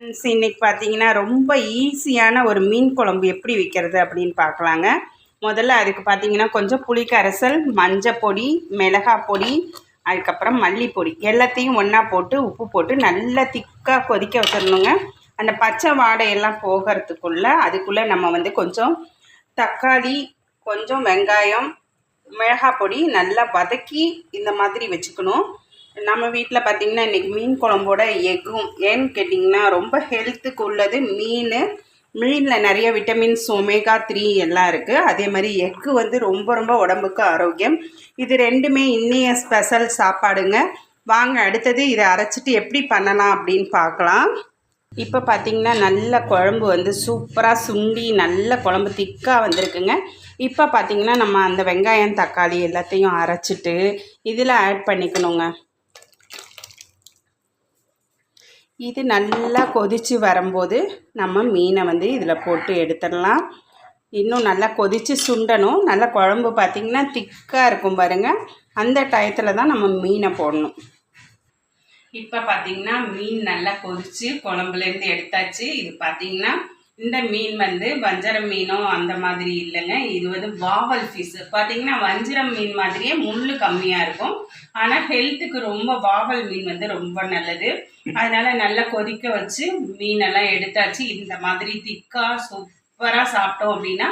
இன்னைக்கு பார்த்தீங்கன்னா ரொம்ப ஈஸியான ஒரு மீன் குழம்பு எப்படி வைக்கிறது அப்படின்னு பார்க்கலாங்க. முதல்ல அதுக்கு பார்த்தீங்கன்னா கொஞ்சம் புளி கரைசல், மஞ்சள் பொடி, மிளகாய் பொடி, அதுக்கப்புறம் மல்லிப்பொடி எல்லாத்தையும் ஒன்றா போட்டு உப்பு போட்டு நல்லா திக்காக கொதிக்க வச்சிடணுங்க. அந்த பச்சை வாடையெல்லாம் போகிறதுக்குள்ளே அதுக்குள்ளே நம்ம வந்து கொஞ்சம் தக்காளி, கொஞ்சம் வெங்காயம், மிளகாய் பொடி நல்லா வதக்கி இந்த மாதிரி வச்சுக்கணும். நம்ம வீட்டில் பார்த்திங்கன்னா இன்றைக்கி மீன் குழம்போட எக்கும் ஏன்னு கேட்டிங்கன்னா ரொம்ப ஹெல்த்துக்கு உள்ளது மீனில் நிறைய விட்டமின்ஸ் omega-3 எல்லாம் இருக்குது. அதே மாதிரி எக்கு வந்து ரொம்ப ரொம்ப உடம்புக்கு ஆரோக்கியம். இது ரெண்டுமே இன்னைய ஸ்பெஷல் சாப்பாடுங்க. வாங்க அடுத்தது இதை அரைச்சிட்டு எப்படி பண்ணலாம் அப்படின்னு பார்க்கலாம். இப்போ பார்த்திங்கன்னா நல்ல குழம்பு வந்து சூப்பராக சுண்டி நல்ல குழம்பு திக்காக வந்திருக்குங்க. இப்போ பார்த்திங்கன்னா நம்ம அந்த வெங்காயம் தக்காளி எல்லாத்தையும் அரைச்சிட்டு இதில் ஆட் பண்ணிக்கணுங்க. இது நல்லா கொதித்து வரும்போது நம்ம மீனை வந்து இதில் போட்டு எடுத்துடலாம். இன்னும் நல்லா கொதித்து சுண்டணும். நல்லா குழம்பு பார்த்திங்கன்னா திக்காக இருக்கும் பாருங்கள். அந்த டயத்தில் தான் நம்ம மீனை போடணும். இப்போ பார்த்திங்கன்னா மீன் நல்லா கொதித்து குழம்புலேருந்து எடுத்தாச்சு. இது பார்த்திங்கன்னா இந்த மீன் வந்து வஞ்சரம் மீனோ அந்த மாதிரி இல்லைங்க. இது வந்து வாவல் ஃபிஷ். பார்த்தீங்கன்னா வஞ்சரம் மீன் மாதிரியே முள் கம்மியாக இருக்கும். ஆனால் ஹெல்த்துக்கு ரொம்ப வாவல் மீன் வந்து ரொம்ப நல்லது. அதனால நல்லா கொதிக்க வச்சு மீனெல்லாம் எடுத்தாச்சு. இந்த மாதிரி திக்காக சூப்பராக சாப்பிட்டோம் அப்படின்னா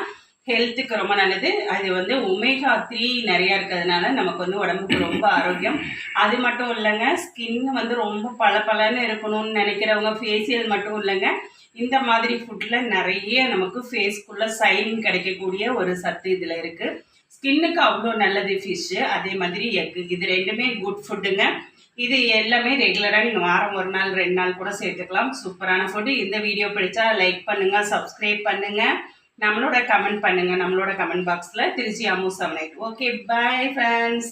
ஹெல்த்துக்கு ரொம்ப நல்லது. அது வந்து omega-3 நிறையா இருக்கிறதுனால நமக்கு வந்து உடம்புக்கு ரொம்ப ஆரோக்கியம். அது மட்டும் இல்லைங்க, ஸ்கின் வந்து ரொம்ப பளபளன்னு இருக்கணும்னு நினைக்கிறவங்க ஃபேஷியல் மட்டும் இல்லைங்க, இந்த மாதிரி ஃபுட்டில் நிறைய நமக்கு ஃபேஸ்க்குள்ளே சைனிங் கிடைக்கக்கூடிய ஒரு சத்து இதில் இருக்குது. ஸ்கின்னுக்கு அவ்வளோ நல்லது ஃபிஷ்ஷு. அதே மாதிரி எக்கு, இது ரெண்டுமே குட் ஃபுட்டுங்க. இது எல்லாமே ரெகுலராக நீங்கள் வாரம் 1 நாள் 2 நாள் கூட சேர்த்துக்கலாம். சூப்பரான ஃபுட்டு. இந்த வீடியோ பிடிச்சா லைக் பண்ணுங்கள், சப்ஸ்கிரைப் பண்ணுங்கள், நம்மளோட கமெண்ட் பண்ணுங்கள் நம்மளோட கமெண்ட் பாக்ஸில். Trichy Ammu 78. Okay, bye friends.